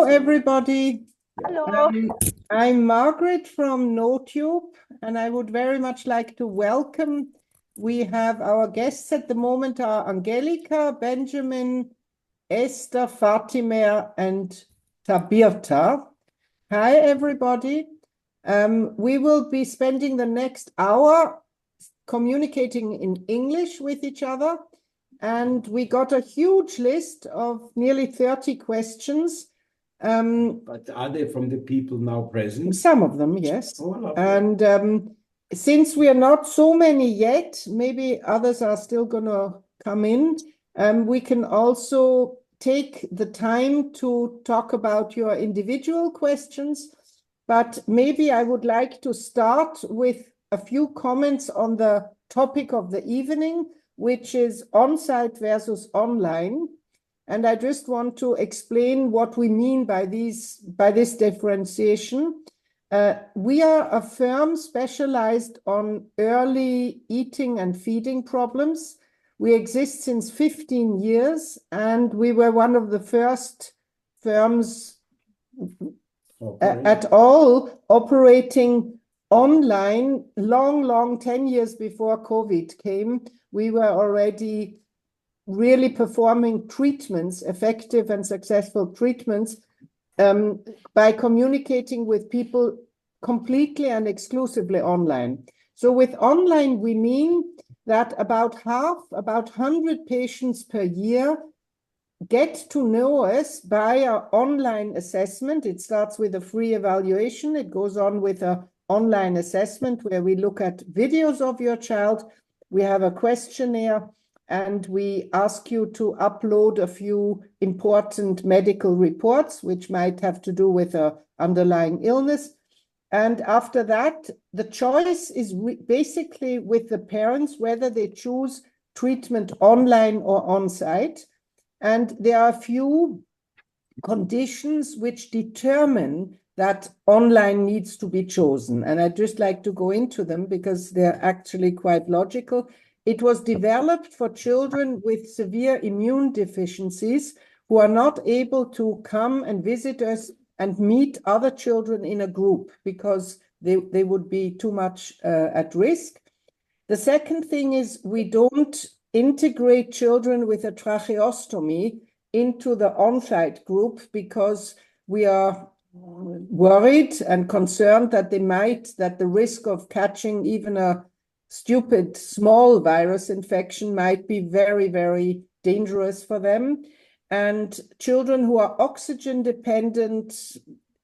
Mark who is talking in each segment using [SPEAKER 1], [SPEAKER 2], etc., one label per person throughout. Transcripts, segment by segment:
[SPEAKER 1] everybody.
[SPEAKER 2] Hello.
[SPEAKER 1] I'm Margaret from NoTube, and I would very much like to welcome. We have our guests at the moment are Angelika, Benjamin, Esther, Fatima, and Tabirta. Hi, everybody. We will be spending the next hour communicating in English with each other. And we got a huge list of nearly 30 questions.
[SPEAKER 3] But are they from the people now present?
[SPEAKER 1] Some of them, yes.
[SPEAKER 3] Oh, lovely.
[SPEAKER 1] And since we are not so many yet, maybe others are still going to come in. We can also take the time to talk about your individual questions. But maybe I would like to start with a few comments on the topic of the evening, which is on-site versus online. And I just want to explain what we mean by this differentiation. We are a firm specialized on early eating and feeding problems. We exist since 15 years, and we were one of the first firms at all operating online, long 10 years before COVID came. We were already really performing treatments, effective and successful treatments, by communicating with people completely and exclusively online. So with online, we mean that about 100 patients per year get to know us by our online assessment. It starts with a free evaluation. It goes on with an online assessment where we look at videos of your child. We have a questionnaire, and we ask you to upload a few important medical reports, which might have to do with an underlying illness. And after that, the choice is basically with the parents, whether they choose treatment online or on-site. And there are a few conditions which determine that online needs to be chosen. And I'd just like to go into them because they're actually quite logical. It was developed for children with severe immune deficiencies who are not able to come and visit us and meet other children in a group because they would be too much at risk. The second thing is we don't integrate children with a tracheostomy into the on-site group because we are worried and concerned that the risk of catching even a stupid small virus infection might be very, very dangerous for them. And children who are oxygen dependent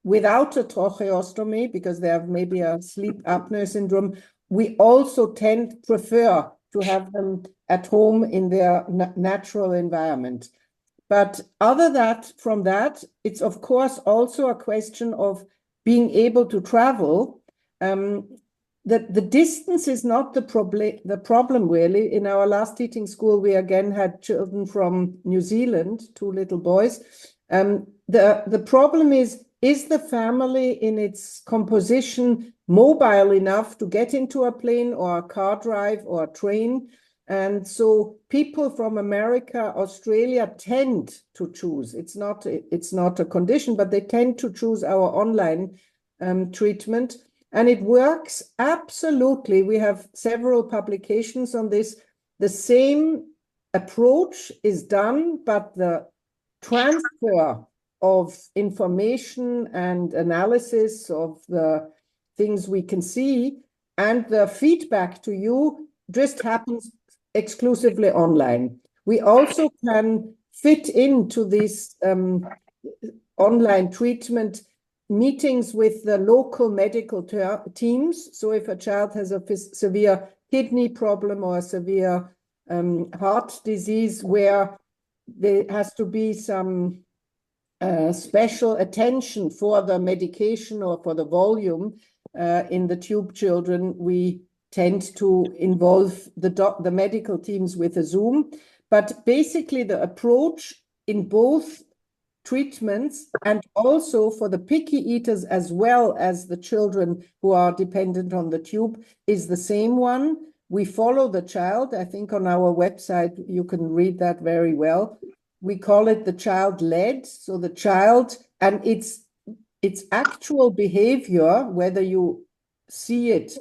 [SPEAKER 1] without a tracheostomy, because they have maybe a sleep apnea syndrome, we also prefer to have them at home in their natural environment. But from that, it's of course also a question of being able to travel. The distance is not the problem really. In our last teaching school, we again had children from New Zealand, 2 little boys. The problem is the family in its composition mobile enough to get into a plane or a car drive or a train? And so people from America, Australia tend to choose. It's not a condition, but they tend to choose our online treatment. And it works absolutely. We have several publications on this. The same approach is done, but the transfer of information and analysis of the things we can see and the feedback to you just happens exclusively online. We also can fit into this online treatment meetings with the local medical teams. So if a child has a severe kidney problem or a severe heart disease where there has to be some special attention for the medication or for the volume in the tube children, we tend to involve the medical teams with a Zoom. But basically the approach in both treatments and also for the picky eaters as well as the children who are dependent on the tube is the same one. We follow the child. I think on our website you can read that very well. We call it the child-led. So the child and its actual behavior, whether you see it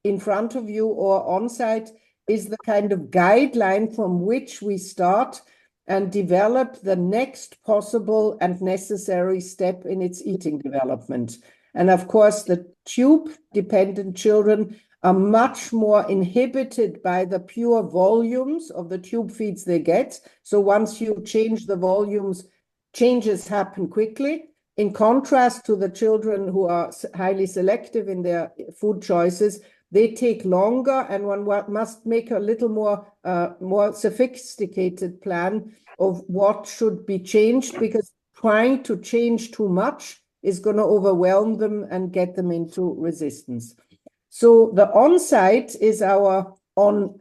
[SPEAKER 1] in front of you or on site, is the kind of guideline from which we start and develop the next possible and necessary step in its eating development. And of course, the tube-dependent children are much more inhibited by the pure volumes of the tube feeds they get. So once you change the volumes, changes happen quickly. In contrast to the children who are highly selective in their food choices, they take longer, and one must make a little more sophisticated plan of what should be changed, because trying to change too much is going to overwhelm them and get them into resistance. So the on-site is our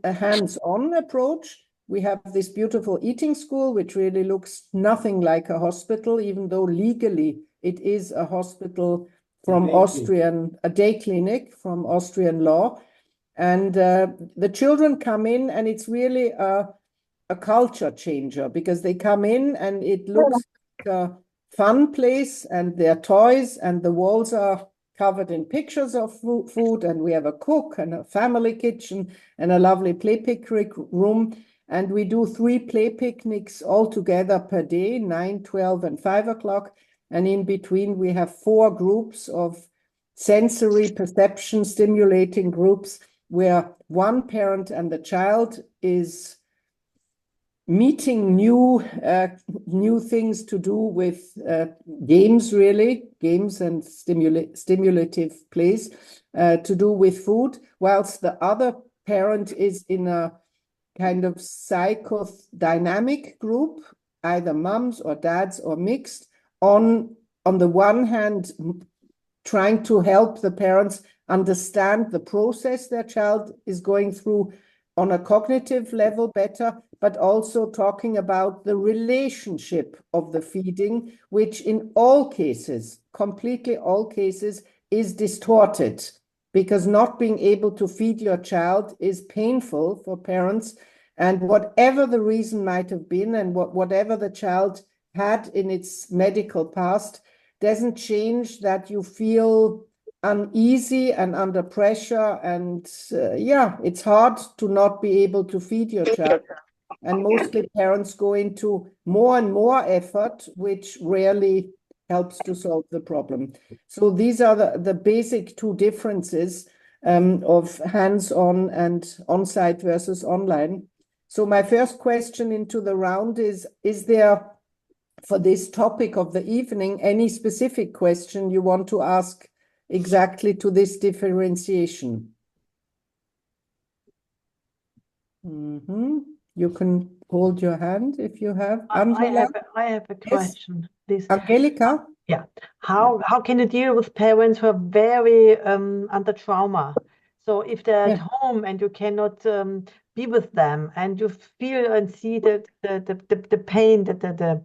[SPEAKER 1] hands-on approach. We have this beautiful eating school, which really looks nothing like a hospital, even though legally it is a hospital from a day clinic from Austrian law. And the children come in, and it's really a culture changer, because they come in and it looks like a fun place, and their toys and the walls are covered in pictures of food, and we have a cook and a family kitchen and a lovely play picnic room. And we do 3 play picnics all together per day, 9, 12, and 5 o'clock. And in between, we have 4 groups of sensory perception stimulating groups, where one parent and the child is meeting new things to do with games and stimulative plays to do with food, whilst the other parent is in a kind of psychodynamic group, either mums or dads or mixed, on the one hand, trying to help the parents understand the process their child is going through on a cognitive level better, but also talking about the relationship of the feeding, which in all cases, completely all cases, is distorted, because not being able to feed your child is painful for parents. And whatever the reason might have been, and whatever the child had in its medical past, doesn't change that you feel uneasy and under pressure, and it's hard to not be able to feed your child. And mostly parents go into more and more effort, which rarely helps to solve the problem. So these are the basic 2 differences of hands-on and on-site versus online. So my first question into the round is there, for this topic of the evening, any specific question you want to ask exactly to this differentiation? You can hold your hand if you have.
[SPEAKER 2] I have a question, please.
[SPEAKER 1] Angelika?
[SPEAKER 2] Yeah. How can you deal with parents who are very under trauma? So if they're at home and you cannot be with them, and you feel and see the pain, the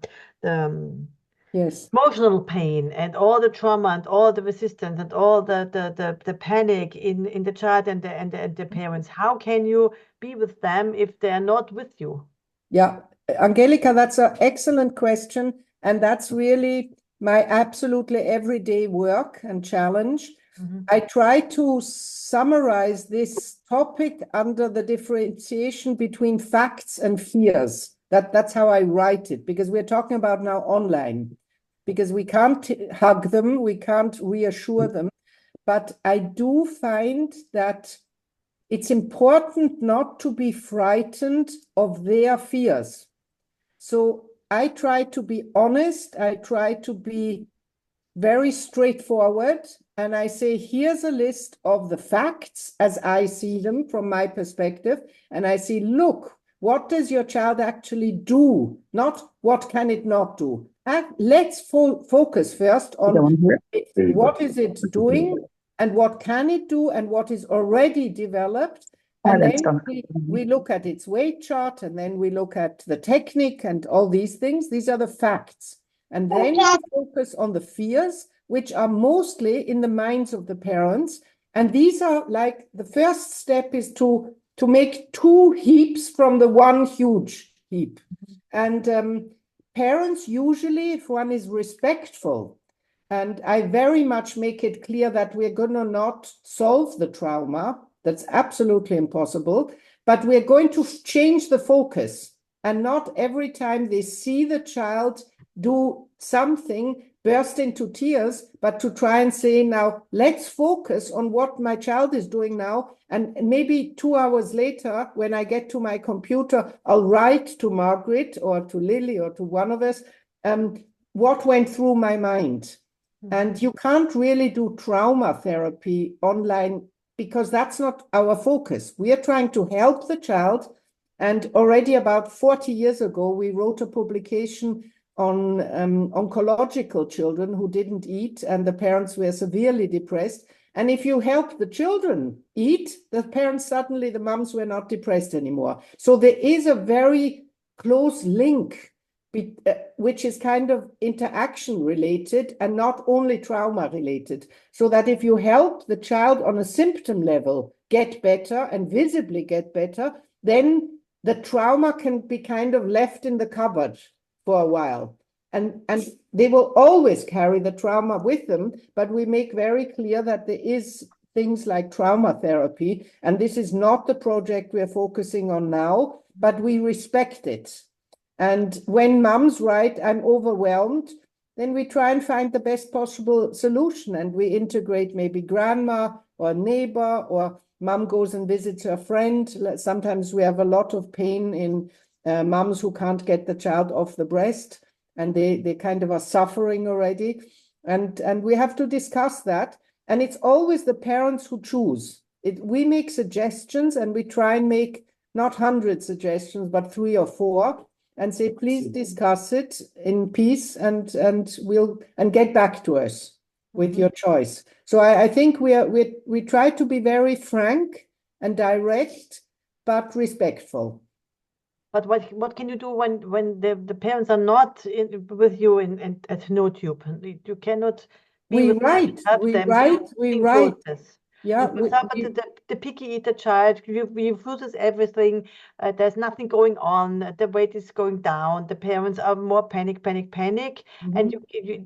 [SPEAKER 2] emotional pain, and all the trauma and all the resistance and all the panic in the child and the parents, how can you be with them if they're not with you?
[SPEAKER 1] Yeah, Angelika, that's an excellent question. And that's really my absolutely everyday work and challenge. I try to summarize this topic under the differentiation between facts and fears. That's how I write it, because we're talking about now online, because we can't hug them, we can't reassure them. But I do find that it's important not to be frightened of their fears. So I try to be honest, I try to be very straightforward, and I say, here's a list of the facts as I see them from my perspective, and I say, look, what does your child actually do? Not what can it not do. Let's focus first on what is it doing, and what can it do, and what is already developed. And then we look at its weight chart, and then we look at the technique and all these things. These are the facts. And then we focus on the fears, which are mostly in the minds of the parents. And these are like, the first step is to make 2 heaps from the one huge heap. And parents usually, if one is respectful, and I very much make it clear that we're going to not solve the trauma, that's absolutely impossible, but we're going to change the focus, and not every time they see the child do something, burst into tears, but to try and say, now, let's focus on what my child is doing now. And maybe 2 hours later, when I get to my computer, I'll write to Marguerite or to Lily or to one of us, what went through my mind. And you can't really do trauma therapy online because that's not our focus. We are trying to help the child. And already about 40 years ago, we wrote a publication on oncological children who didn't eat and the parents were severely depressed. And if you help the children eat, the parents suddenly, the moms were not depressed anymore. So there is a very close link, which is kind of interaction related and not only trauma related. So that if you help the child on a symptom level get better and visibly get better, then the trauma can be kind of left in the cupboard for a while. And they will always carry the trauma with them, but we make very clear that there is things like trauma therapy, and this is not the project we're focusing on now, but we respect it. And when moms write, I'm overwhelmed, then we try and find the best possible solution, and we integrate maybe grandma or neighbor, or mom goes and visits her friend. Sometimes we have a lot of pain in moms who can't get the child off the breast, and they kind of are suffering already. And we have to discuss that. And it's always the parents who choose. We make suggestions, and we try and make not 100 suggestions, but 3 or 4, and say, please discuss it in peace and get back to us with your choice. So I think we try to be very frank and direct, but respectful.
[SPEAKER 2] But what can you do when the parents are not with you at NoTube? You cannot be with them, we write.
[SPEAKER 1] Yeah,
[SPEAKER 2] for example, the picky eater child refuses everything. There's nothing going on. The weight is going down. The parents are more panic, and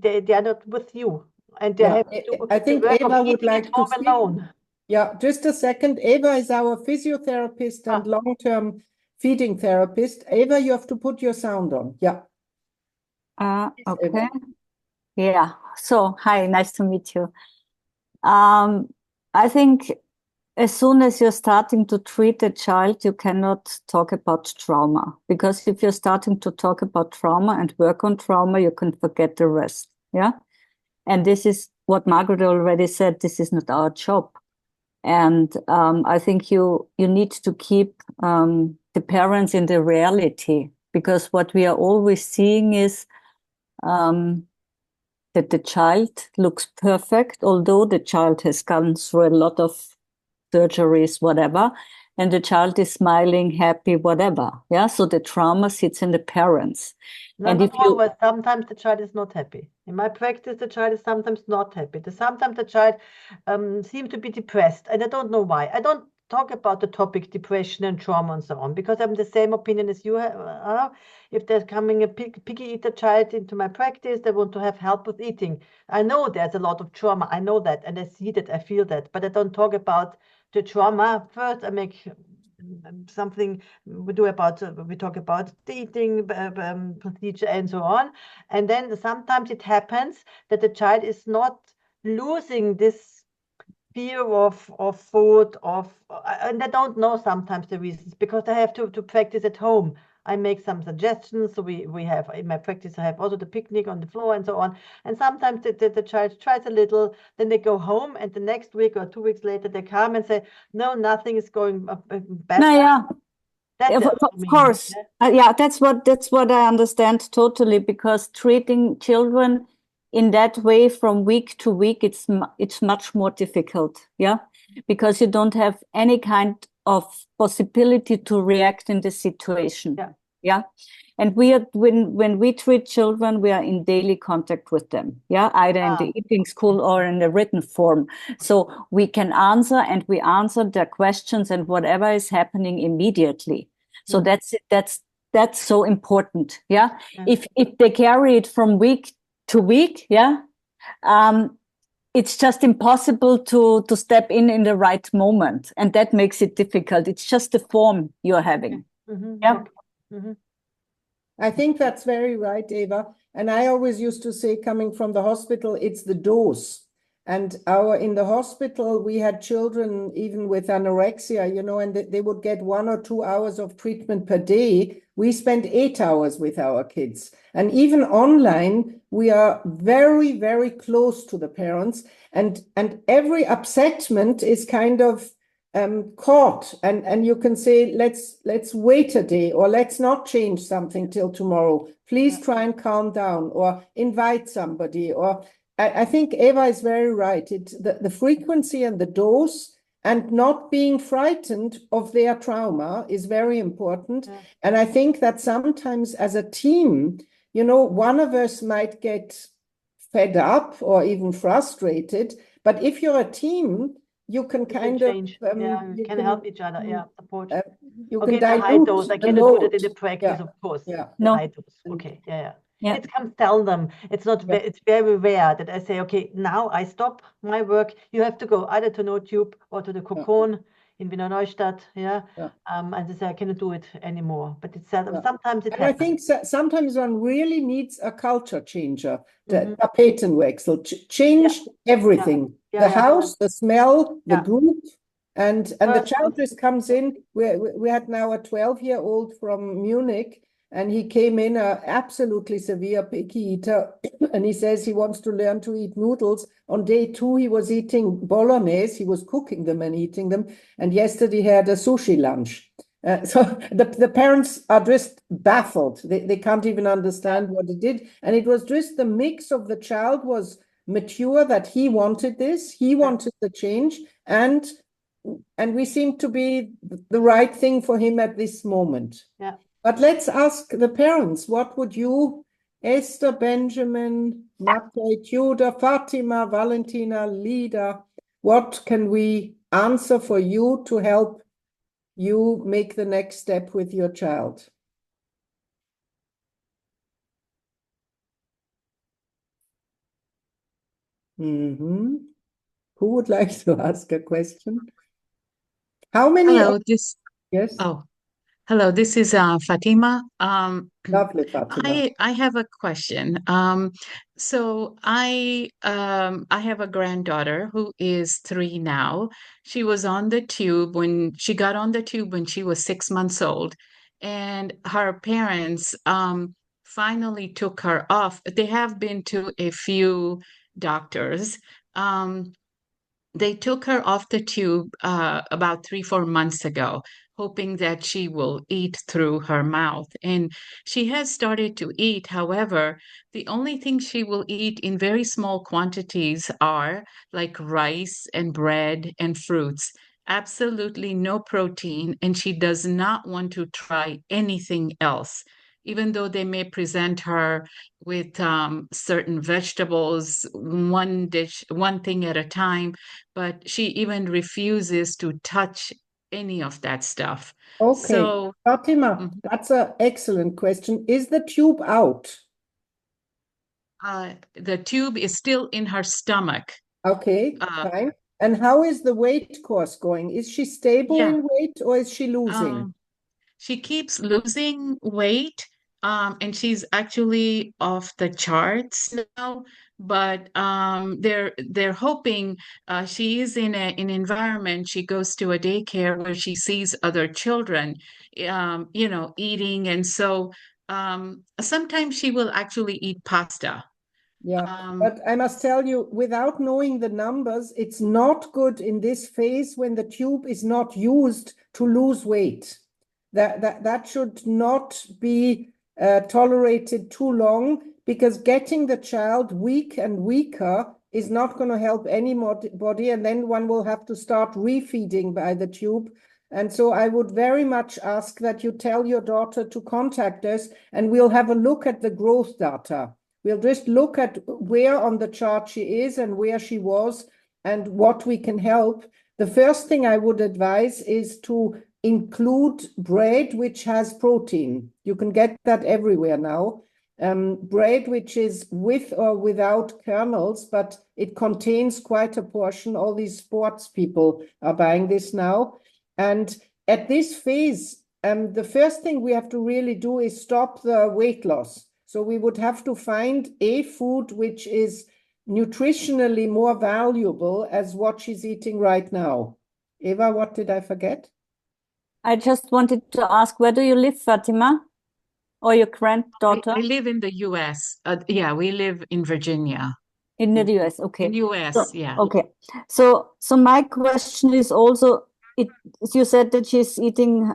[SPEAKER 2] they are not with you. And they have to do
[SPEAKER 1] I think Eva would like to speak.
[SPEAKER 2] Alone.
[SPEAKER 1] Yeah, just a second. Eva is our physiotherapist and long-term feeding therapist. Eva, you have to put your sound on. Yeah.
[SPEAKER 4] Okay. Eva. Yeah. So, hi, nice to meet you. I think as soon as you're starting to treat a child, you cannot talk about trauma, because if you're starting to talk about trauma and work on trauma, you can forget the rest. Yeah. And this is what Margaret already said. This is not our job. And I think you need to keep the parents in the reality, because what we are always seeing is that the child looks perfect, although the child has gone through a lot of surgeries, whatever, and the child is smiling, happy, whatever. Yeah, so the trauma sits in the parents.
[SPEAKER 2] And if sometimes the child is not happy. In my practice, the child is sometimes not happy. Sometimes the child seems to be depressed, and I don't know why. I don't talk about the topic depression and trauma and so on, because I'm the same opinion as you are. If there's coming a picky eater child into my practice, they want to have help with eating. I know there's a lot of trauma. I know that, and I see that, I feel that, but I don't talk about the trauma. First, I make something we talk about the eating procedure and so on. And then sometimes it happens that the child is not losing this fear of food, and I don't know sometimes the reasons, because I have to practice at home. I make some suggestions. So we have, in my practice, I have also the picnic on the floor and so on. And sometimes the child tries a little, then they go home, and the next week or 2 weeks later, they come and say, no, nothing is going better.
[SPEAKER 4] No, yeah. Of course. Yeah, that's what I understand totally, because treating children in that way from week to week, it's much more difficult. Yeah, because you don't have any kind of possibility to react in the situation. Yeah. And when we treat children, we are in daily contact with them. Yeah, either in the eating school or in the written form. So we can answer, and we answer their questions and whatever is happening immediately. So that's that's so important. Yeah. If they carry it from week to week, it's just impossible to step in the right moment, and that makes it difficult. It's just the form you're having.
[SPEAKER 1] I think that's very right, Eva. And I always used to say, coming from the hospital, it's the dose. And in the hospital, we had children even with anorexia, and they would get 1 or 2 hours of treatment per day. We spent 8 hours with our kids. And even online, we are very, very close to the parents. And every upsetment is kind of caught. And you can say, let's wait a day, or let's not change something till tomorrow. Please try and calm down, or invite somebody, or I think Eva is very right. The frequency and the dose, and not being frightened of their trauma, is very important. And I think that sometimes as a team, one of us might get fed up or even frustrated. But if you're a team, you can kind of
[SPEAKER 2] you can help each other, support.
[SPEAKER 1] You can dilute
[SPEAKER 2] the high dose. I
[SPEAKER 1] the
[SPEAKER 2] cannot
[SPEAKER 1] load.
[SPEAKER 2] put it in the practice, of course.
[SPEAKER 4] No.
[SPEAKER 2] High dose. Okay, It comes seldom. It's not. It's very rare that I say, okay, now I stop my work. You have to go either to NoTube or to the Kokon in Wiener Neustadt. And they say I cannot do it anymore. But it's seldom. Sometimes it happens.
[SPEAKER 1] I think sometimes one really needs a culture changer, a Tapetenwechsel, change everything. The house, the smell, the group, and the child just comes in. We had now a 12-year-old from Munich. And he came in absolutely severe picky eater, and he says he wants to learn to eat noodles. On day 2, he was eating bolognese. He was cooking them and eating them. And yesterday he had a sushi lunch. So the parents are just baffled. They can't even understand what he did. And it was just the mix of the child was mature, that he wanted this. He wanted the change. And we seem to be the right thing for him at this moment. But let's ask the parents, what would you, Esther, Benjamin, Marguerite, Judah, Fatima, Valentina, Lida, what can we answer for you to help you make the next step with your child? Who would like to ask a question? How many?
[SPEAKER 5] Hello,
[SPEAKER 1] Yes.
[SPEAKER 5] Oh. Hello, this is Fatima.
[SPEAKER 1] Lovely, Fatima.
[SPEAKER 5] I have a question. So I have a granddaughter who is 3 now. She was on the tube when she got on the tube when she was 6 months old, and her parents finally took her off. They have been to a few doctors. They took her off the tube about 3-4 months ago, hoping that she will eat through her mouth. And she has started to eat. However, the only thing she will eat in very small quantities are like rice and bread and fruits. Absolutely no protein. And she does not want to try anything else, even though they may present her with certain vegetables, one thing at a time, but she even refuses to touch any of that stuff.
[SPEAKER 1] Okay,
[SPEAKER 5] so
[SPEAKER 1] Fatima, that's an excellent question. Is the tube out?
[SPEAKER 5] The tube is still in her stomach.
[SPEAKER 1] Okay, fine. And how is the weight course going? Is she stable in weight, or is she losing?
[SPEAKER 5] She keeps losing weight, and she's actually off the charts now. But they're hoping she is in an environment. She goes to a daycare where she sees other children, eating, and so sometimes she will actually eat pasta.
[SPEAKER 1] But I must tell you, without knowing the numbers, it's not good in this phase when the tube is not used to lose weight. That should not be tolerated too long, because getting the child weak and weaker is not going to help anybody, and then one will have to start refeeding by the tube. And so I would very much ask that you tell your daughter to contact us, and we'll have a look at the growth data. We'll just look at where on the chart she is and where she was and what we can help. The first thing I would advise is to include bread which has protein. You can get that everywhere now. Bread which is with or without kernels, but it contains quite a portion. All these sports people are buying this now. And at this phase, the first thing we have to really do is stop the weight loss. So we would have to find a food which is nutritionally more valuable as what she's eating right now. Eva, what did I forget?
[SPEAKER 4] I just wanted to ask, where do you live, Fatima? Or your granddaughter?
[SPEAKER 5] I live in the US. Yeah, we live in Virginia.
[SPEAKER 4] In the US, okay.
[SPEAKER 5] In US,
[SPEAKER 4] so,
[SPEAKER 5] yeah.
[SPEAKER 4] Okay. So my question is also, you said that she's eating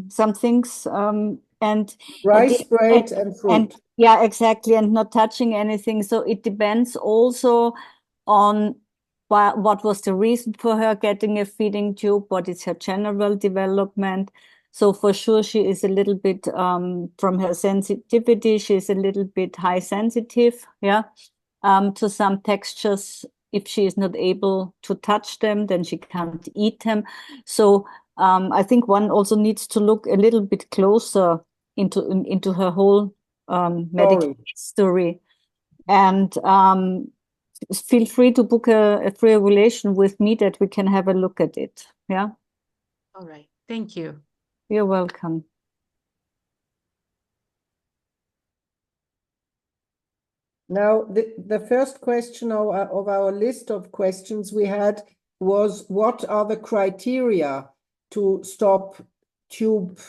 [SPEAKER 4] some things and
[SPEAKER 1] rice, bread, and fruit.
[SPEAKER 4] And yeah, exactly, and not touching anything. So it depends also on what was the reason for her getting a feeding tube, what is her general development. So for sure, she is a little bit, from her sensitivity, she's a little bit high sensitive, yeah, to some textures. If she is not able to touch them, then she can't eat them. So I think one also needs to look a little bit closer into her whole medical history. And feel free to book a free evaluation with me that we can have a look at it, yeah?
[SPEAKER 5] All right, thank you.
[SPEAKER 4] You're welcome.
[SPEAKER 1] Now, the first question of our list of questions we had was, what are the criteria to stop tube,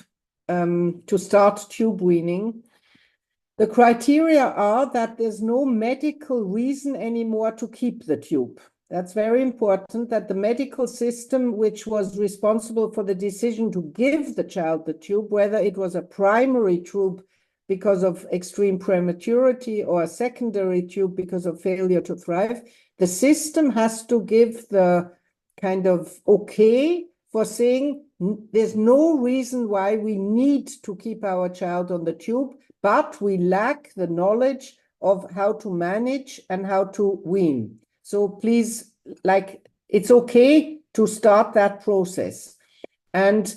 [SPEAKER 1] to start tube weaning? The criteria are that there's no medical reason anymore to keep the tube. That's very important, that the medical system which was responsible for the decision to give the child the tube, whether it was a primary tube because of extreme prematurity or a secondary tube because of failure to thrive, the system has to give the kind of okay for saying there's no reason why we need to keep our child on the tube, but we lack the knowledge of how to manage and how to wean. So please, it's okay to start that process. And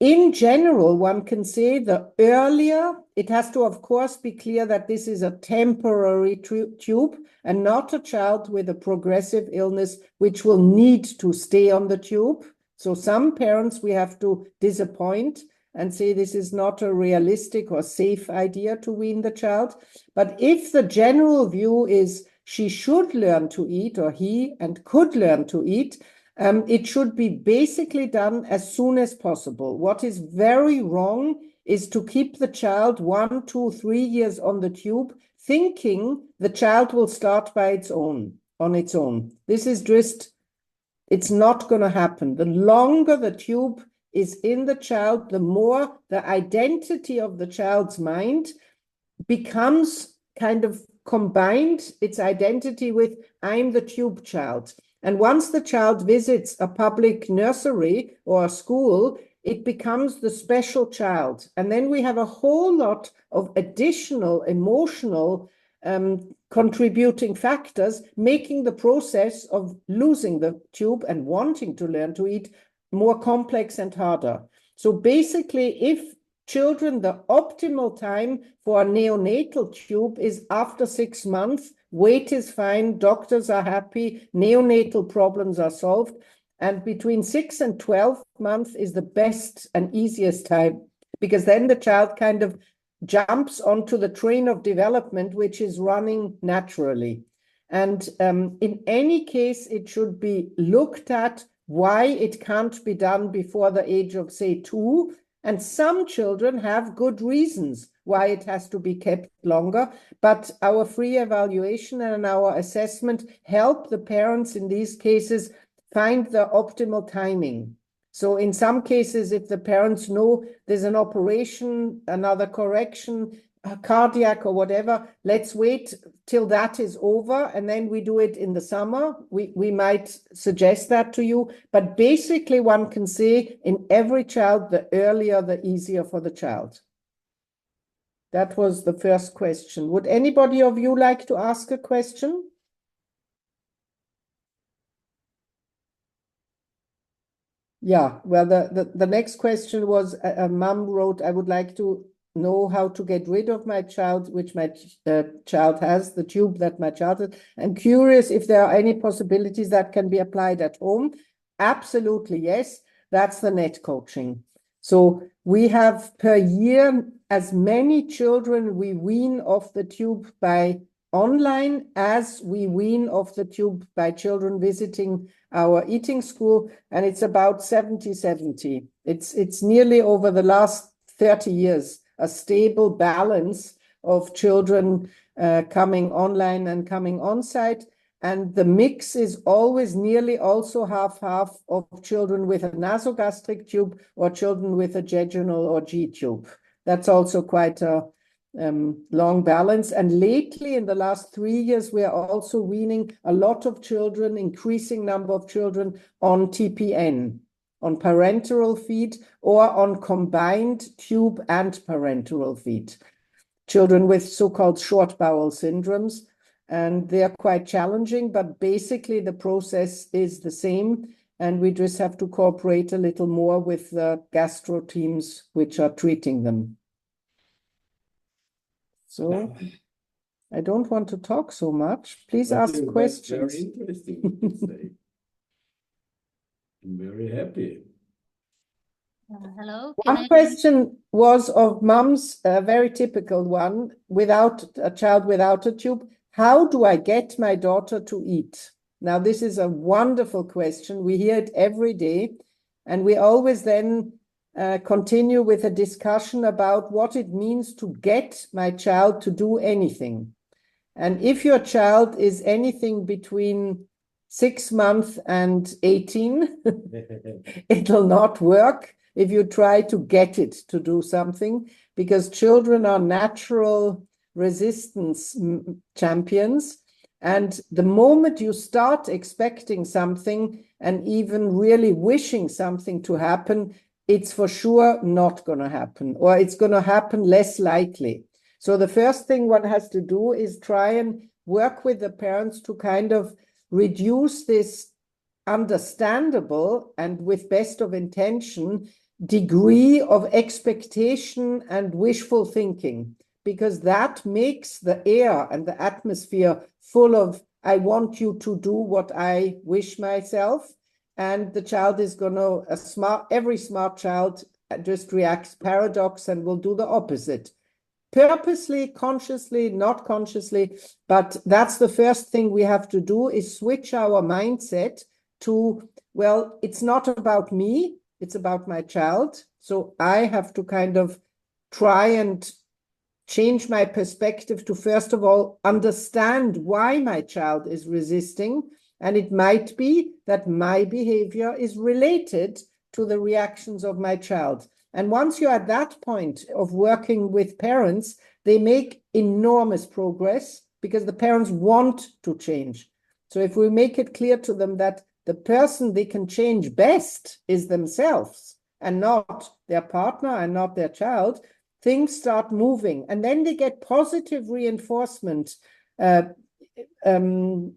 [SPEAKER 1] in general, one can say the earlier, it has to, of course, be clear that this is a temporary tube and not a child with a progressive illness which will need to stay on the tube. So some parents we have to disappoint and say this is not a realistic or safe idea to wean the child. But if the general view is she should learn to eat, or he and could learn to eat, it should be basically done as soon as possible. What is very wrong is to keep the child 1, 2, 3 years on the tube, thinking the child will start on its own. This is just, it's not going to happen. The longer the tube is in the child, the more the identity of the child's mind becomes kind of combined, its identity with I'm the tube child. And once the child visits a public nursery or a school, it becomes the special child. And then we have a whole lot of additional emotional contributing factors, making the process of losing the tube and wanting to learn to eat more complex and harder. So basically, if children, the optimal time for a neonatal tube is after 6 months, weight is fine, doctors are happy, neonatal problems are solved, and between 6 and 12 months is the best and easiest time, because then the child kind of jumps onto the train of development, which is running naturally. And in any case, it should be looked at why it can't be done before the age of, say, 2. And some children have good reasons why it has to be kept longer, but our free evaluation and our assessment help the parents in these cases find the optimal timing. So in some cases, if the parents know there's an operation, another correction, a cardiac or whatever, let's wait till that is over and then we do it in the summer. We might suggest that to you, but basically one can say in every child, the earlier, the easier for the child. That was the first question. Would anybody of you like to ask a question? Yeah, well, the next question was, a mom wrote, I would like to know how to get rid of my child, which my child has, the tube that my child has. I'm curious if there are any possibilities that can be applied at home. Absolutely, yes. That's the net coaching. So we have per year as many children we wean off the tube by online as we wean off the tube by children visiting our eating school, and it's about 70-70. It's nearly over the last 30 years, a stable balance of children coming online and coming on site. And the mix is always nearly also half-half of children with a nasogastric tube or children with a jejunal or G tube. That's also quite a long balance. And lately, in the last 3 years, we are also weaning a lot of children, increasing number of children on TPN, on parenteral feed, or on combined tube and parenteral feed. Children with so-called short bowel syndromes, and they are quite challenging, but basically the process is the same, and we just have to cooperate a little more with the gastro teams which are treating them. So I don't want to talk so much. Please ask questions.
[SPEAKER 3] Very interesting, what you say. I'm very happy.
[SPEAKER 6] Hello.
[SPEAKER 1] One question was of mums, a very typical one, without a child without a tube. How do I get my daughter to eat? Now, this is a wonderful question. We hear it every day, and we always then continue with a discussion about what it means to get my child to do anything. And if your child is anything between 6 months and 18, it'll not work if you try to get it to do something, because children are natural resistance champions. And the moment you start expecting something and even really wishing something to happen, it's for sure not going to happen, or it's going to happen less likely. So the first thing one has to do is try and work with the parents to kind of reduce this understandable and with best of intention degree of expectation and wishful thinking, because that makes the air and the atmosphere full of, I want you to do what I wish myself. And the child is going to, every smart child just reacts paradox and will do the opposite. Purposely, consciously, not consciously, but that's the first thing we have to do, is switch our mindset to, well, it's not about me, it's about my child. So I have to kind of try and change my perspective to, first of all, understand why my child is resisting. And it might be that my behavior is related to the reactions of my child. And once you're at that point of working with parents, they make enormous progress because the parents want to change. So if we make it clear to them that the person they can change best is themselves and not their partner and not their child, things start moving. And then they get positive reinforcement,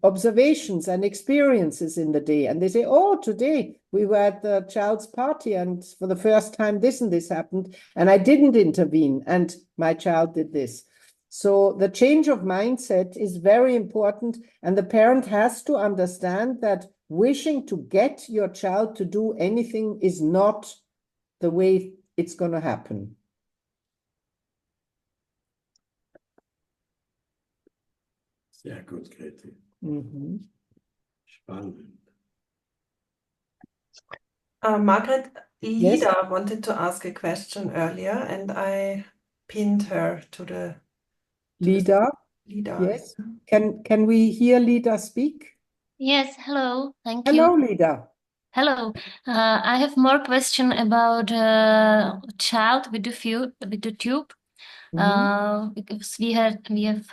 [SPEAKER 1] observations and experiences in the day. And they say, oh, today we were at the child's party and for the first time this and this happened and I didn't intervene and my child did this. So the change of mindset is very important, and the parent has to understand that wishing to get your child to do anything is not the way it's going to happen.
[SPEAKER 3] Sehr gut, Grete.
[SPEAKER 1] Mm-hmm.
[SPEAKER 3] Spannend.
[SPEAKER 7] Margaret,
[SPEAKER 1] Yes?
[SPEAKER 7] Lida wanted to ask a question earlier, and I pinned her to the
[SPEAKER 1] Lida?
[SPEAKER 7] Lida.
[SPEAKER 1] Yes. Can we hear Lida speak?
[SPEAKER 6] Yes, hello. Thank
[SPEAKER 1] Hello,
[SPEAKER 6] you.
[SPEAKER 1] Lida.
[SPEAKER 6] Hello. I have more question about child with the tube. Because we have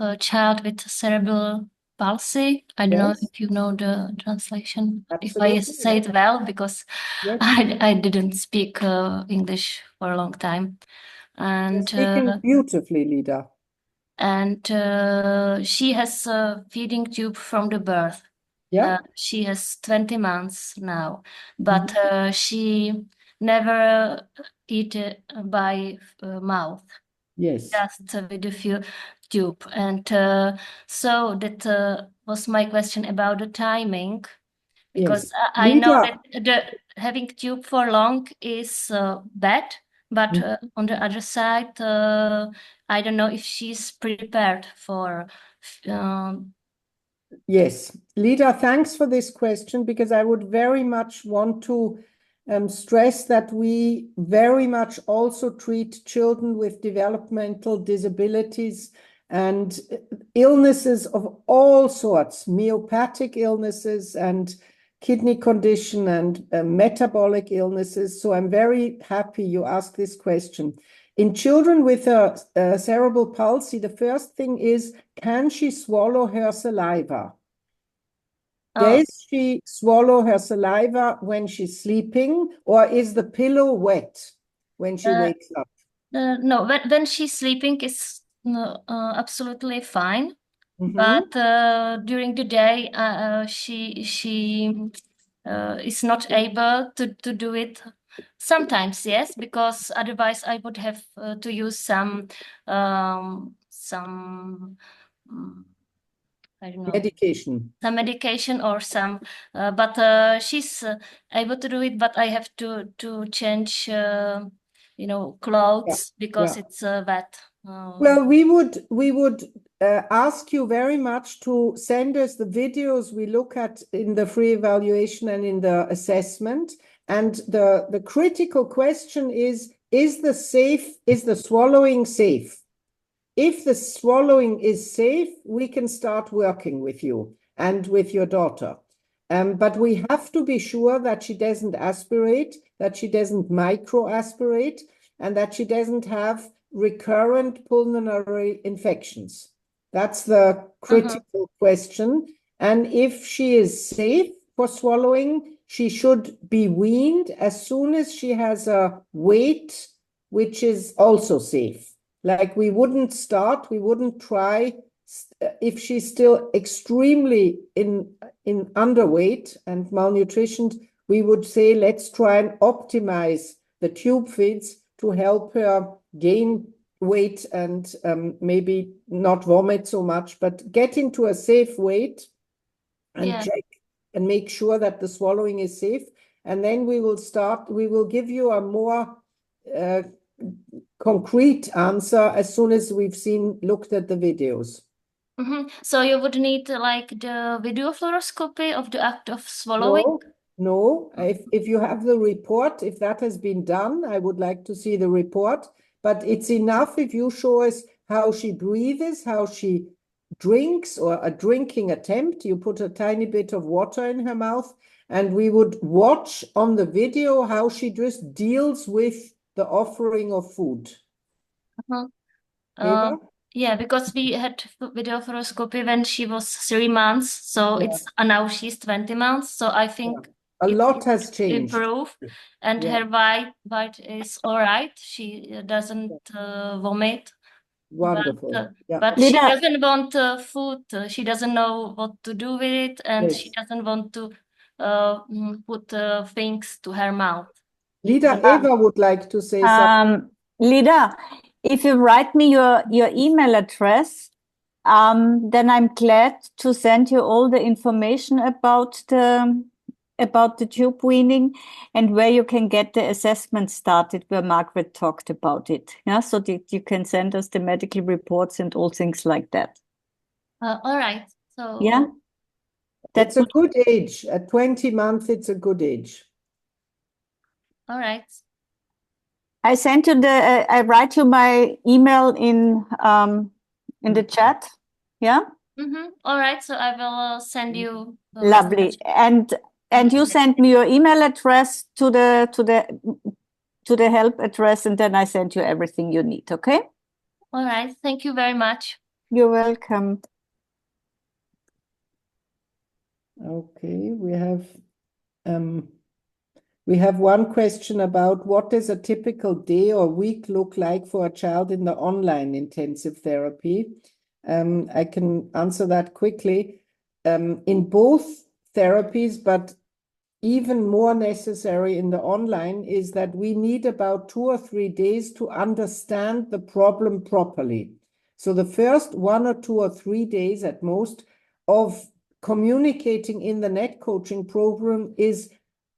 [SPEAKER 6] a child with cerebral palsy. I don't know
[SPEAKER 1] Yes.
[SPEAKER 6] if you know the translation, if I
[SPEAKER 1] Absolutely,
[SPEAKER 6] say it well, because
[SPEAKER 1] Yes.
[SPEAKER 6] I didn't speak English for a long time.
[SPEAKER 1] You're
[SPEAKER 6] And
[SPEAKER 1] speaking beautifully, Lida.
[SPEAKER 6] she has a feeding tube from the birth.
[SPEAKER 1] Yeah.
[SPEAKER 6] She has 20 months now, but she never eat it by mouth,
[SPEAKER 1] Yes.
[SPEAKER 6] just with a few tube. And so that was my question about the timing, because
[SPEAKER 1] Yes.
[SPEAKER 6] I know
[SPEAKER 1] Lida.
[SPEAKER 6] that having tube for long is bad, but on the other side, I don't know if she's prepared for.
[SPEAKER 1] Yes, Lida, thanks for this question, because I would very much want to stress that we very much also treat children with developmental disabilities and illnesses of all sorts, myopathic illnesses and kidney condition and metabolic illnesses. So I'm very happy you asked this question. In children with a cerebral palsy, the first thing is, can she swallow her saliva? Does she swallow her saliva when she's sleeping, or is the pillow wet when she wakes up?
[SPEAKER 6] No, when she's sleeping, it's absolutely fine.
[SPEAKER 1] Mhm.
[SPEAKER 6] But during the day, she is not able to do it. Sometimes, yes, because otherwise I would have to use some I don't know,
[SPEAKER 1] Medication.
[SPEAKER 6] some medication or some. But she's able to do it. But I have to change, clothes because it's wet.
[SPEAKER 1] Well, we would ask you very much to send us the videos we look at in the free evaluation and in the assessment. And the critical question is the swallowing safe? If the swallowing is safe, we can start working with you and with your daughter. But we have to be sure that she doesn't aspirate, that she doesn't microaspirate, and that she doesn't have recurrent pulmonary infections. That's the critical question. And if she is safe for swallowing, she should be weaned as soon as she has a weight which is also safe. Like we wouldn't try if she's still extremely in underweight and malnutritioned, we would say, let's try and optimize the tube feeds to help her gain weight and maybe not vomit so much, but get into a safe weight and check and make sure that the swallowing is safe. And then we will give you a more concrete answer as soon as we've looked at the videos.
[SPEAKER 6] So you would need like the video fluoroscopy of the act of swallowing?
[SPEAKER 1] No. If you have the report, if that has been done, I would like to see the report. But it's enough if you show us how she breathes, how she drinks, or a drinking attempt. You put a tiny bit of water in her mouth, and we would watch on the video how she just deals with the offering of food. Eva?
[SPEAKER 6] Yeah, because we had video fluoroscopy when she was 3 months, so it's now she's 20 months. So I think
[SPEAKER 1] a lot has changed.
[SPEAKER 6] Improve, and her weight is all right. She doesn't vomit.
[SPEAKER 1] Wonderful.
[SPEAKER 6] But she doesn't want food. She doesn't know what to do with it, and she doesn't want to put things to her mouth.
[SPEAKER 1] Lida, Eva would like to say something.
[SPEAKER 4] Lida, if you write me your email address, then I'm glad to send you all the information about the tube weaning and where you can get the assessment started, where Margaret talked about it. Yeah, so that you can send us the medical reports and all things like that.
[SPEAKER 6] All right. So
[SPEAKER 4] yeah,
[SPEAKER 1] that's a good age. At 20 months, it's a good age.
[SPEAKER 6] All right.
[SPEAKER 4] I sent you I write you my email in the chat. Yeah.
[SPEAKER 6] All right. So I will send you.
[SPEAKER 4] Lovely. And you send me your email address to the help address, and then I send you everything you need. Okay.
[SPEAKER 6] All right. Thank you very much.
[SPEAKER 4] You're welcome.
[SPEAKER 1] Okay, we have one question about what does a typical day or week look like for a child in the online intensive therapy. I can answer that quickly. In both therapies, but even more necessary in the online is that we need about 2 or 3 days to understand the problem properly. So the first 1 or 2 or 3 days at most of communicating in the net coaching program is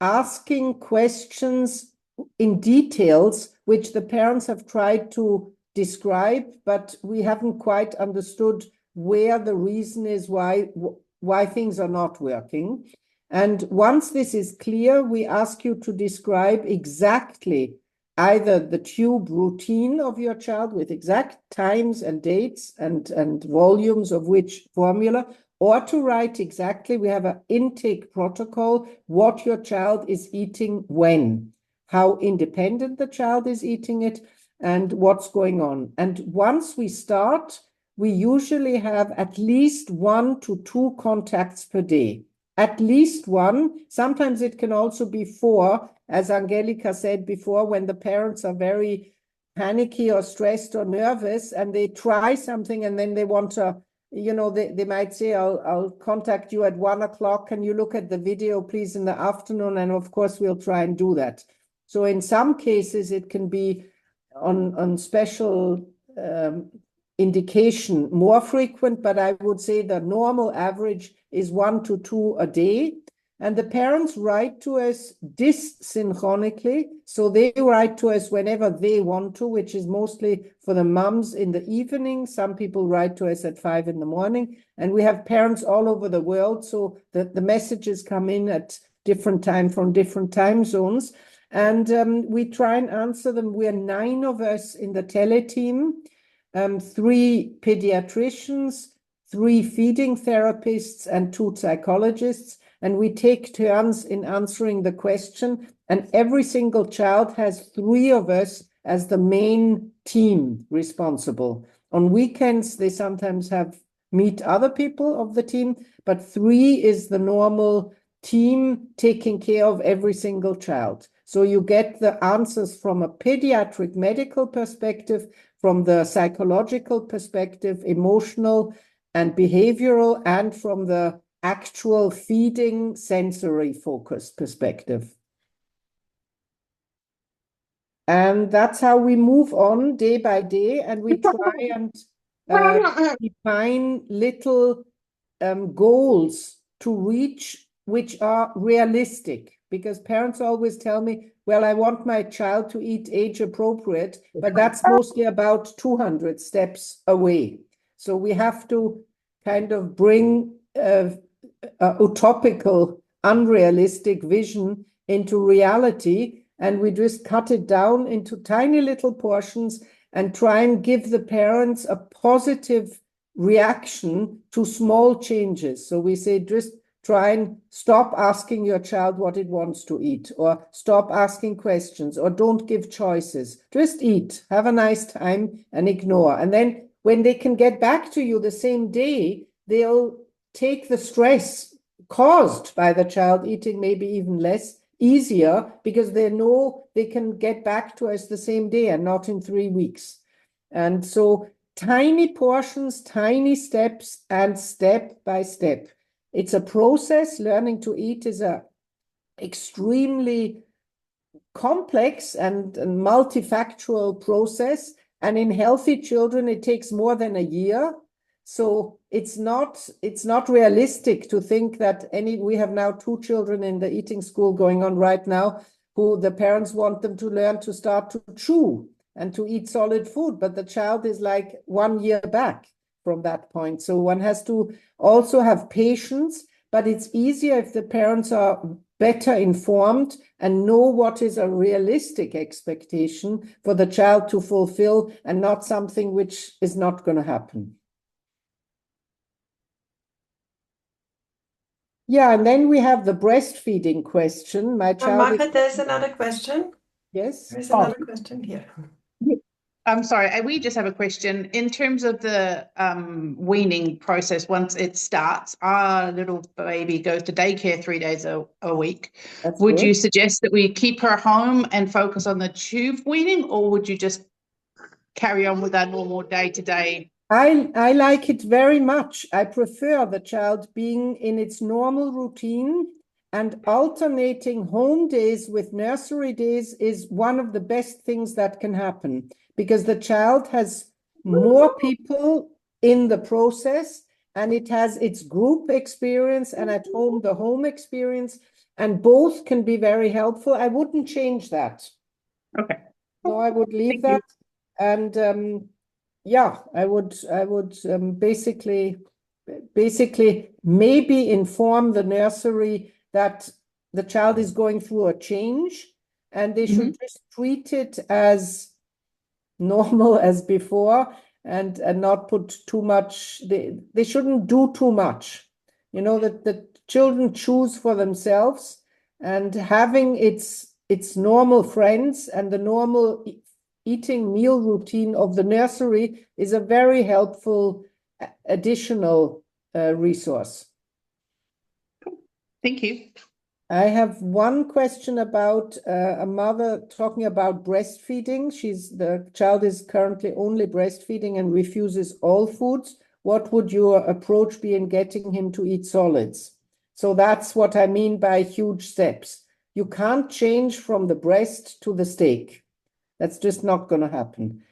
[SPEAKER 1] asking questions in details, which the parents have tried to describe, but we haven't quite understood where the reason is why things are not working. And once this is clear, we ask you to describe exactly either the tube routine of your child with exact times and dates and volumes of which formula, or to write exactly, we have an intake protocol, what your child is eating when, how independent the child is eating it, and what's going on. And once we start, we usually have at least 1 to 2 contacts per day. At least 1. Sometimes it can also be 4, as Angelica said before, when the parents are very panicky or stressed or nervous and they try something and then they want to, they might say, I'll contact you at 1 o'clock. Can you look at the video, please, in the afternoon? And of course, we'll try and do that. So in some cases, it can be on special indication more frequent, but I would say the normal average is 1 to 2 a day. And the parents write to us dysynchronically. So they write to us whenever they want to, which is mostly for the mums in the evening. Some people write to us at 5 in the morning. And we have parents all over the world. So the messages come in at different time from different time zones. And we try and answer them. We are 9 of us in the tele team. 3 pediatricians, 3 feeding therapists, and 2 psychologists. And we take turns in answering the question. And every single child has 3 of us as the main team responsible. On weekends, they sometimes meet other people of the team, but 3 is the normal team taking care of every single child. So you get the answers from a pediatric medical perspective, from the psychological perspective, emotional and behavioral, and from the actual feeding sensory focused perspective. And that's how we move on day by day, and we try and define little goals to reach which are realistic, because parents always tell me, well, I want my child to eat age appropriate, but that's mostly about 200 steps away. So we have to kind of bring a utopical, unrealistic vision into reality, and we just cut it down into tiny little portions and try and give the parents a positive reaction to small changes. So we say, just try and stop asking your child what it wants to eat, or stop asking questions, or don't give choices. Just eat, have a nice time, and ignore. And then when they can get back to you the same day, they'll take the stress caused by the child eating maybe even less easier, because they know they can get back to us the same day and not in 3 weeks. And so tiny portions, tiny steps, and step by step. It's a process. Learning to eat is a extremely complex and multifactorial process. And in healthy children, it takes more than a year. So it's not realistic to think that we have now 2 children in the eating school going on right now, who the parents want them to learn to start to chew and to eat solid food, but the child is like 1 year back from that point. So one has to also have patience, but it's easier if the parents are better informed and know what is a realistic expectation for the child to fulfill, and not something which is not going to happen. Yeah, and then we have the breastfeeding question. My child
[SPEAKER 7] Margaret, there's another question.
[SPEAKER 1] Yes.
[SPEAKER 7] There's another question here.
[SPEAKER 8] I'm sorry, we just have a question. In terms of the weaning process, once it starts, our little baby goes to daycare 3 days a week.
[SPEAKER 1] That's
[SPEAKER 8] Would
[SPEAKER 1] good.
[SPEAKER 8] you suggest that we keep her home and focus on the tube weaning, or would you just carry on with our normal day-to-day
[SPEAKER 1] I like it very much. I prefer the child being in its normal routine, and alternating home days with nursery days is one of the best things that can happen, because the child has more people in the process, and it has its group experience and at home the home experience, and both can be very helpful. I wouldn't change that.
[SPEAKER 8] Okay.
[SPEAKER 1] No, I would leave that. And yeah, I would basically maybe inform the nursery that the child is going through a change, and they should just treat it as normal as before, and not put too much. They shouldn't do too much. You know, that the children choose for themselves, and having its normal friends and the normal eating meal routine of the nursery is a very helpful additional resource.
[SPEAKER 8] Thank you.
[SPEAKER 1] I have one question about a mother talking about breastfeeding. The child is currently only breastfeeding and refuses all foods. What would your approach be in getting him to eat solids? So that's what I mean by huge steps. You can't change from the breast to the steak. That's just not going to happen.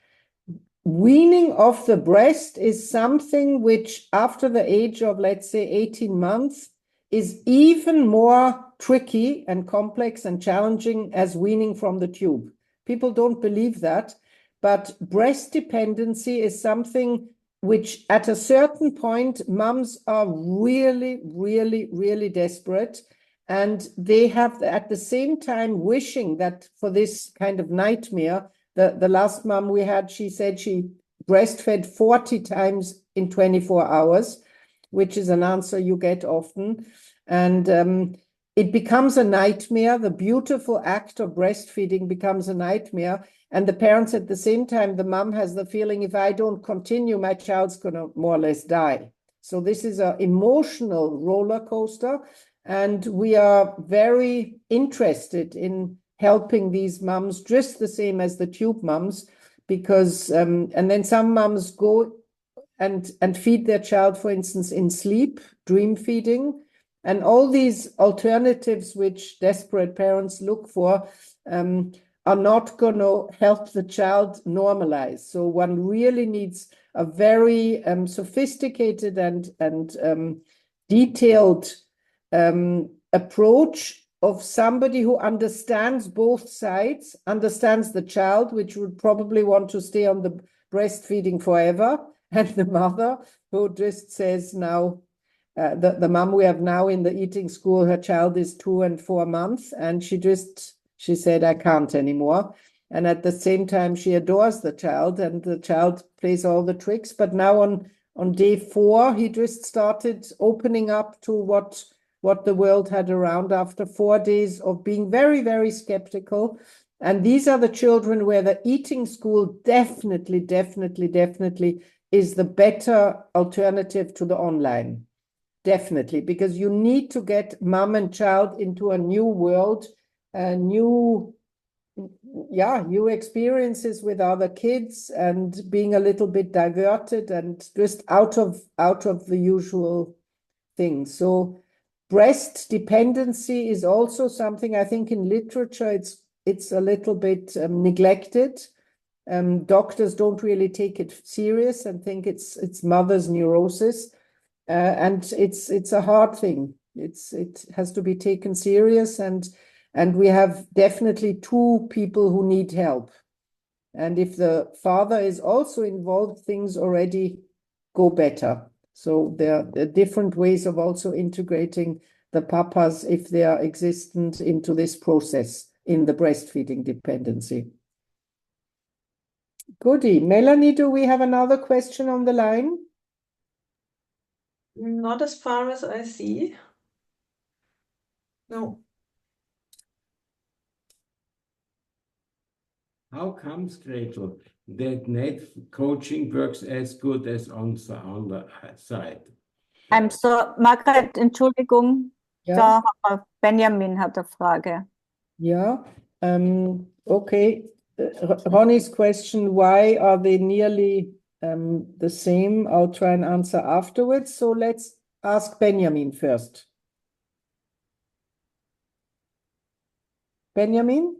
[SPEAKER 1] Weaning off the breast is something which, after the age of, let's say, 18 months, is even more tricky and complex and challenging as weaning from the tube. People don't believe that, but breast dependency is something which, at a certain point, mums are really, really, really desperate. And they have, at the same time, wishing that for this kind of nightmare. The last mum we had, she said she breastfed 40 times in 24 hours, which is an answer you get often. And it becomes a nightmare. The beautiful act of breastfeeding becomes a nightmare. And the parents, at the same time, the mum has the feeling, if I don't continue, my child's going to more or less die. So this is an emotional roller coaster. And we are very interested in helping these mums, just the same as the tube mums, because, and then some mums go and feed their child, for instance, in sleep, dream feeding, and all these alternatives which desperate parents look for are not going to help the child normalize. So one really needs a very sophisticated and detailed approach of somebody who understands both sides, understands the child, which would probably want to stay on the breastfeeding forever, and the mother who just says now, the mom we have now in the eating school, her child is 2 and 4 months, and she said, I can't anymore. And at the same time, she adores the child, and the child plays all the tricks. But now on day 4, he just started opening up to what the world had around after 4 days of being very, very skeptical. And these are the children where the eating school definitely is the better alternative to the online. Definitely, because you need to get mom and child into a new world, new experiences with other kids, and being a little bit diverted and just out of the usual things. So breast dependency is also something, I think, in literature it's a little bit neglected. Doctors don't really take it serious and think it's mother's neurosis, and it's a hard thing. It has to be taken serious, and we have definitely 2 people who need help. And if the father is also involved, things already go better. So there are different ways of also integrating the papas, if they are existent, into this process in the breastfeeding dependency. Goody. Melanie, do we have another question on the line?
[SPEAKER 7] Not as far as I see. No.
[SPEAKER 3] How comes, Gretel, that net coaching works as good as on the side?
[SPEAKER 4] I'm so, Margaret, Entschuldigung,
[SPEAKER 1] Ja.
[SPEAKER 4] Benjamin hat eine Frage.
[SPEAKER 1] Yeah. Okay. Ronnie's question, why are they nearly the same. I'll try and answer afterwards. So let's ask Benjamin first. Benjamin?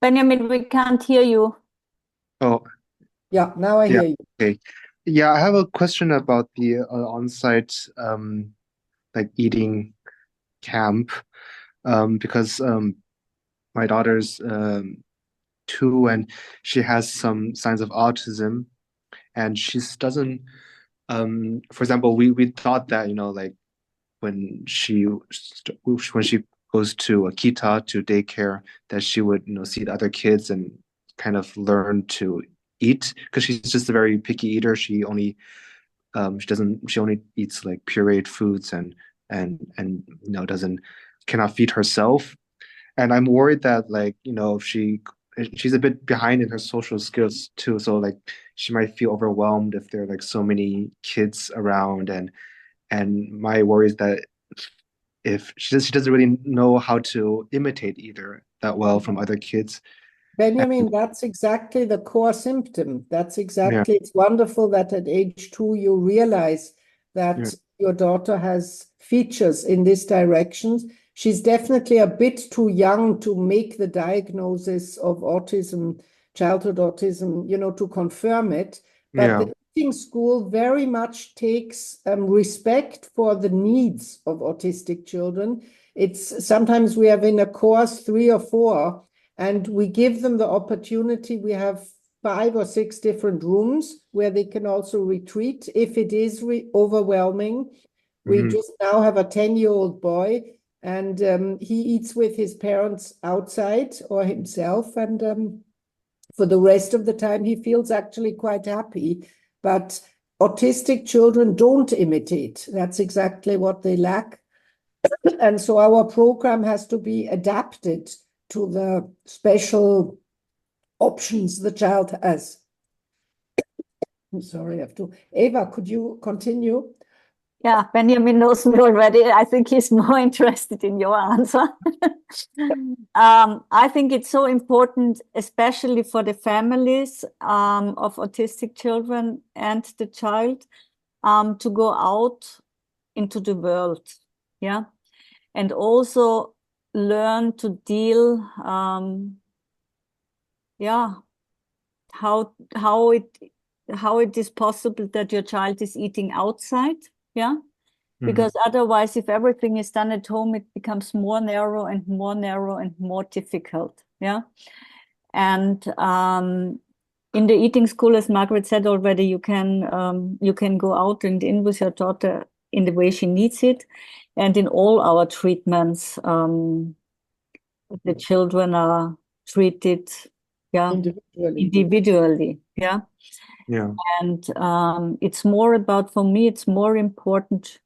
[SPEAKER 4] Benjamin, we can't hear you.
[SPEAKER 9] Oh,
[SPEAKER 1] Yeah, now I hear you.
[SPEAKER 9] okay. Yeah, I have a question about the on-site like eating camp, because my daughter's 2 and she has some signs of autism, and she doesn't. For example, we thought that, you know, like when she goes to a kita, to daycare, that she would, you know, see the other kids and kind of learn to eat, because she's just a very picky eater. She only eats like pureed foods and you know, cannot feed herself. And I'm worried that, like, you know, she's a bit behind in her social skills too, so like she might feel overwhelmed if there are like so many kids around, and my worry is that if she doesn't really know how to imitate either that well from other kids.
[SPEAKER 1] Benjamin, that's exactly the core symptom. That's exactly, it's wonderful that at age 2 you realize that your daughter has features in this direction. She's definitely a bit too young to make the diagnosis of autism, childhood autism, you know, to confirm it. But the eating school very much takes respect for the needs of autistic children. It's sometimes we have in a course 3 or 4, and we give them the opportunity. We have 5 or 6 different rooms where they can also retreat if it is overwhelming. We just now have a 10-year-old boy, and he eats with his parents outside or himself. And for the rest of the time, he feels actually quite happy. But autistic children don't imitate. That's exactly what they lack. And so our program has to be adapted to the special options the child has. I'm sorry, I have to. Eva, could you continue?
[SPEAKER 4] Yeah, Benjamin knows me already. I think he's more interested in your answer. I think it's so important, especially for the families of autistic children and the child, to go out into the world, yeah, and also learn to deal, how it is possible that your child is eating outside, yeah, because otherwise, if everything is done at home, it becomes more narrow and more narrow and more difficult, yeah. And in the eating school, as Margaret said already, you can go out and in with your daughter in the way she needs it. And in all our treatments, the children are treated, individually, yeah. And it's more about, for me, it's more important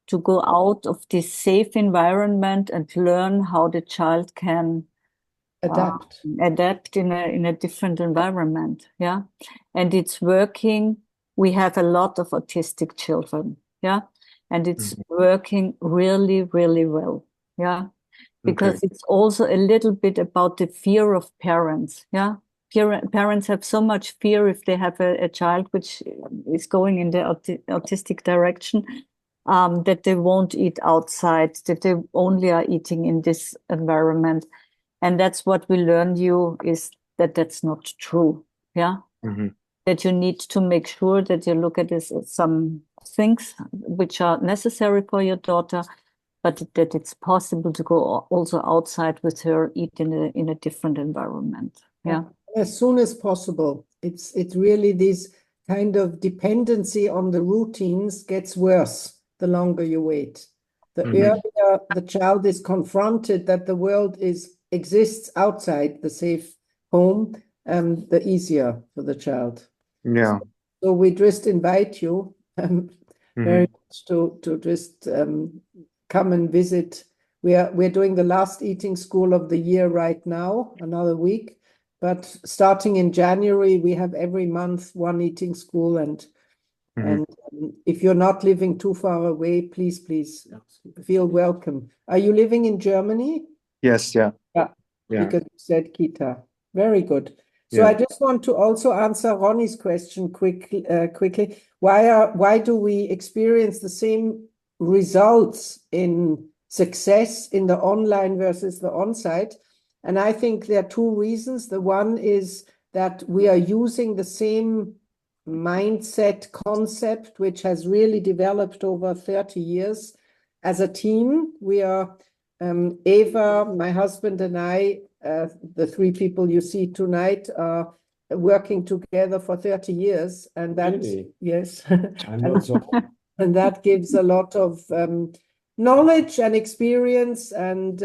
[SPEAKER 4] to go out of this safe environment and learn how the child can adapt in a different environment, yeah. And it's working. We have a lot of autistic children, yeah. And it's working really, really well, yeah, because it's also a little bit about the fear of parents, yeah. Parents have so much fear if they have a child which is going in the autistic direction, that they won't eat outside, that they only are eating in this environment. And that's what we learn is that that's not true, yeah. That you need to make sure that you look at some things which are necessary for your daughter, but that it's possible to go also outside with her, eat in a different environment. Yeah.
[SPEAKER 1] As soon as possible. It's really this kind of dependency on the routines gets worse the longer you wait. The earlier the child is confronted that the world exists outside the safe home, the easier for the child.
[SPEAKER 9] Yeah.
[SPEAKER 1] So we just invite you very much to just come and visit. We're doing the last eating school of the year right now, another week. But starting in January, we have every month one eating school. And if you're not living too far away, please feel welcome. Are you living in Germany?
[SPEAKER 9] Yes, yeah.
[SPEAKER 1] Because you said Kita. Very good. So I just want to also answer Ronnie's question quickly. Why do we experience the same results in success in the online versus the on-site? And I think there are two reasons. The one is that we are using the same mindset concept, which has really developed over 30 years as a team. We are, Eva, my husband, and I, the three people you see tonight, are working together for 30 years. And that,
[SPEAKER 3] Really?
[SPEAKER 1] yes.
[SPEAKER 3] I'm not so.
[SPEAKER 1] And that gives a lot of knowledge and experience and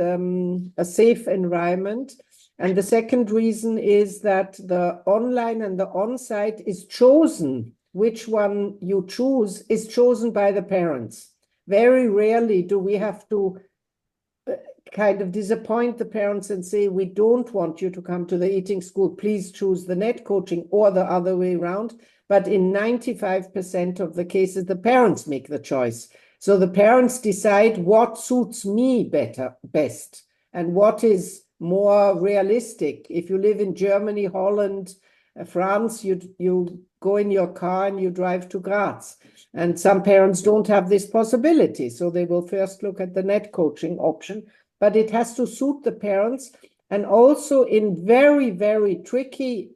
[SPEAKER 1] a safe environment. And the second reason is that the online and the on-site is chosen. Which one you choose is chosen by the parents. Very rarely do we have to kind of disappoint the parents and say, we don't want you to come to the eating school, please choose the net coaching, or the other way around. But in 95% of the cases, the parents make the choice. So the parents decide what suits me best, and what is more realistic. If you live in Germany, Holland, France, you go in your car and you drive to Graz. And some parents don't have this possibility. So they will first look at the net coaching option, but it has to suit the parents. And also in very, very tricky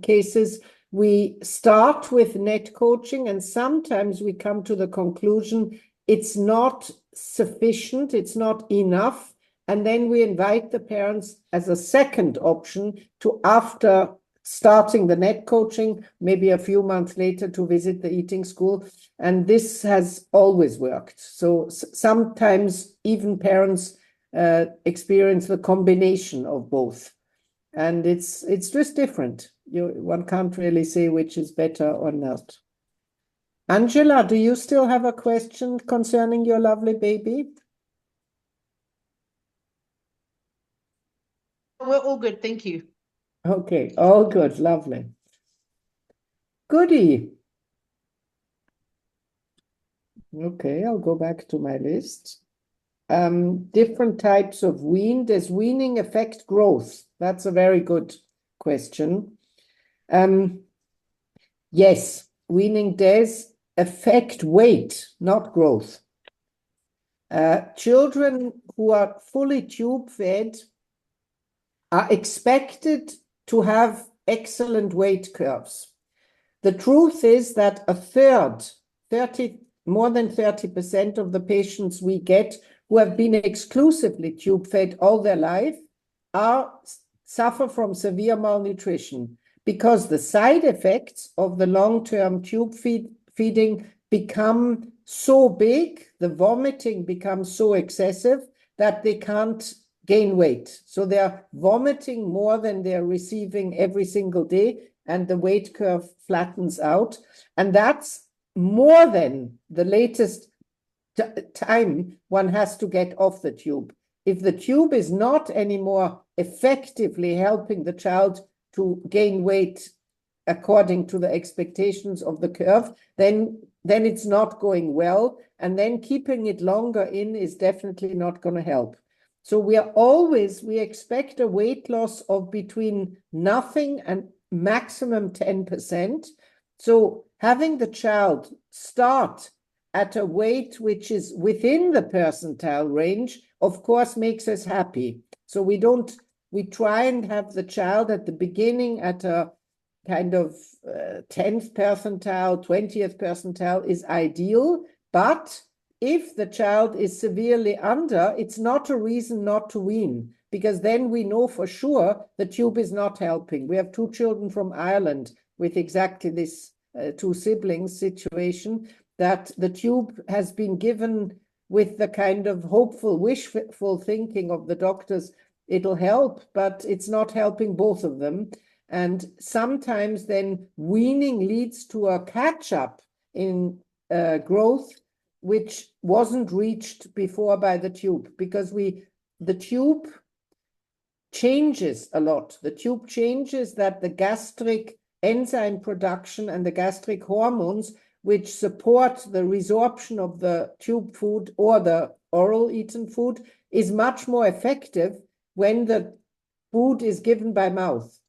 [SPEAKER 1] cases, we start with net coaching, and sometimes we come to the conclusion it's not sufficient, it's not enough. And then we invite the parents as a second option to, after starting the net coaching, maybe a few months later, to visit the eating school. And this has always worked. So sometimes even parents experience the combination of both. And it's just different. One can't really say which is better or not. Angela, do you still have a question concerning your lovely baby?
[SPEAKER 8] We're all good, thank you.
[SPEAKER 1] Okay, all good, lovely. Goody. Okay, I'll go back to my list. Different types of wean. Does weaning affect growth? That's a very good question. Yes, weaning does affect weight, not growth. Children who are fully tube fed are expected to have excellent weight curves. The truth is that a third, more than 30% of the patients we get who have been exclusively tube fed all their life suffer from severe malnutrition, because the side effects of the long-term tube feeding become so big, the vomiting becomes so excessive that they can't gain weight. So they're vomiting more than they're receiving every single day, and the weight curve flattens out. And that's more than the latest time one has to get off the tube. If the tube is not anymore effectively helping the child to gain weight according to the expectations of the curve, then it's not going well. And then keeping it longer in is definitely not going to help. So we expect a weight loss of between nothing and maximum 10%. So having the child start at a weight which is within the percentile range, of course, makes us happy. So we try and have the child at the beginning at a kind of 10th percentile, 20th percentile is ideal. But if the child is severely under, it's not a reason not to wean, because then we know for sure the tube is not helping. We have 2 children from Ireland with exactly this 2 siblings situation, that the tube has been given with the kind of hopeful, wishful thinking of the doctors, it'll help, but it's not helping both of them. And sometimes then weaning leads to a catch-up in growth, which wasn't reached before by the tube, because the tube changes a lot. The tube changes that the gastric enzyme production and the gastric hormones, which support the resorption of the tube food or the oral eaten food, is much more effective when the food is given by mouth.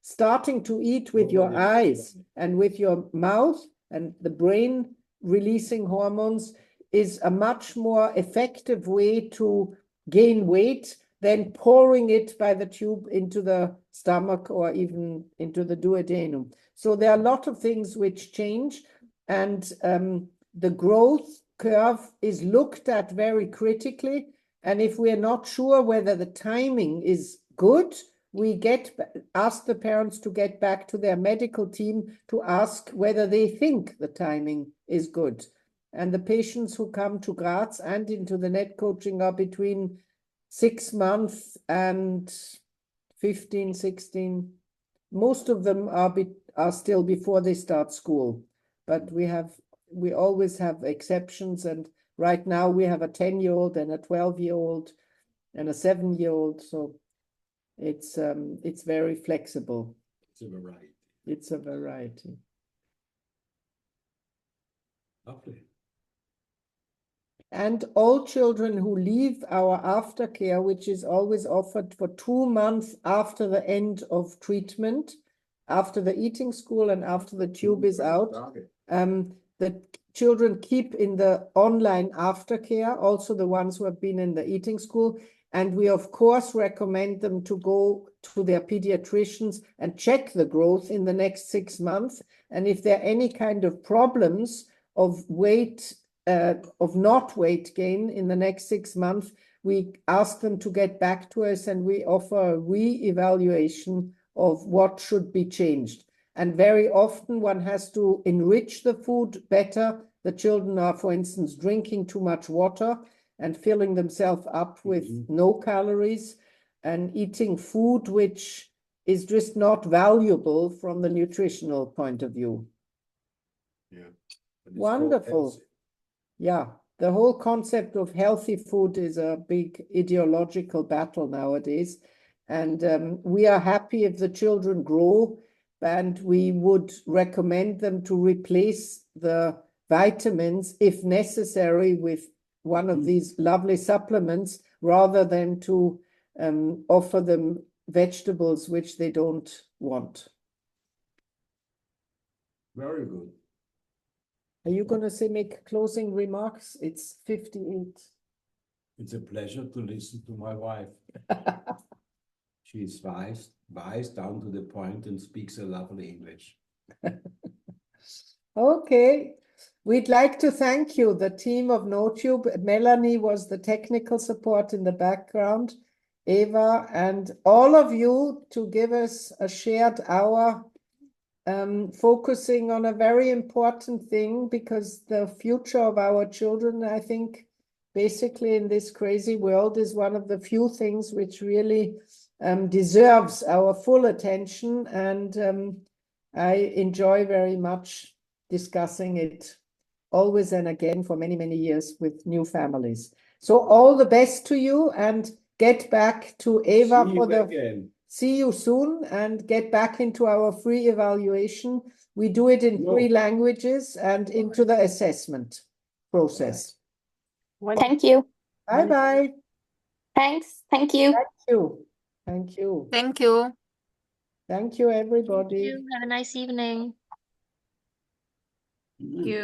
[SPEAKER 1] starting to eat with your eyes and with your mouth and the brain releasing hormones is a much more effective way to gain weight than pouring it by the tube into the stomach or even into the duodenum. So there are a lot of things which change, and the growth curve is looked at very critically. And if we're not sure whether the timing is good, we ask the parents to get back to their medical team to ask whether they think the timing is good. And the patients who come to Graz and into the net coaching are between 6 months and 15, 16. Most of them are still before they start school, but we always have exceptions. And right now we have a 10-year-old and a 12-year-old and a 7-year-old. So it's very flexible.
[SPEAKER 3] It's a variety.
[SPEAKER 1] It's a variety.
[SPEAKER 3] Lovely.
[SPEAKER 1] And all children who leave our aftercare, which is always offered for 2 months after the end of treatment, after the eating school and after the tube is out, the children keep in the online aftercare, also the ones who have been in the eating school. And we, of course, recommend them to go to their pediatricians and check the growth in the next 6 months. And if there are any kind of problems of weight, of not weight gain in the next 6 months, we ask them to get back to us and we offer a re-evaluation of what should be changed. And very often one has to enrich the food better. The children are, for instance, drinking too much water and filling themselves up with no calories and eating food which is just not valuable from the nutritional point of view.
[SPEAKER 3] Yeah.
[SPEAKER 1] Wonderful. Yeah, the whole concept of healthy food is a big ideological battle nowadays. And we are happy if the children grow, and we would recommend them to replace the vitamins, if necessary, with one of these lovely supplements, rather than to offer them vegetables which they don't want.
[SPEAKER 3] Very good.
[SPEAKER 1] Are you going to make closing remarks? It's 58.
[SPEAKER 3] It's a pleasure to listen to my wife. She's wise, down to the point, and speaks a lovely English.
[SPEAKER 1] Okay. We'd like to thank you, the team of NoTube. Melanie was the technical support in the background, Eva, and all of you to give us a shared hour focusing on a very important thing, because the future of our children, I think, basically in this crazy world, is one of the few things which really deserves our full attention. And I enjoy very much discussing it always and again for many, many years with new families. So all the best to you, and get back to Eva for the... See you soon, and get back into our free evaluation. We do it in 3 languages and into the assessment process.
[SPEAKER 4] Thank you.
[SPEAKER 1] Bye-bye.
[SPEAKER 4] Thanks. Thank you.
[SPEAKER 1] Thank you. Thank you.
[SPEAKER 10] Thank you.
[SPEAKER 1] Thank you, everybody.
[SPEAKER 6] Have a nice evening.
[SPEAKER 10] You.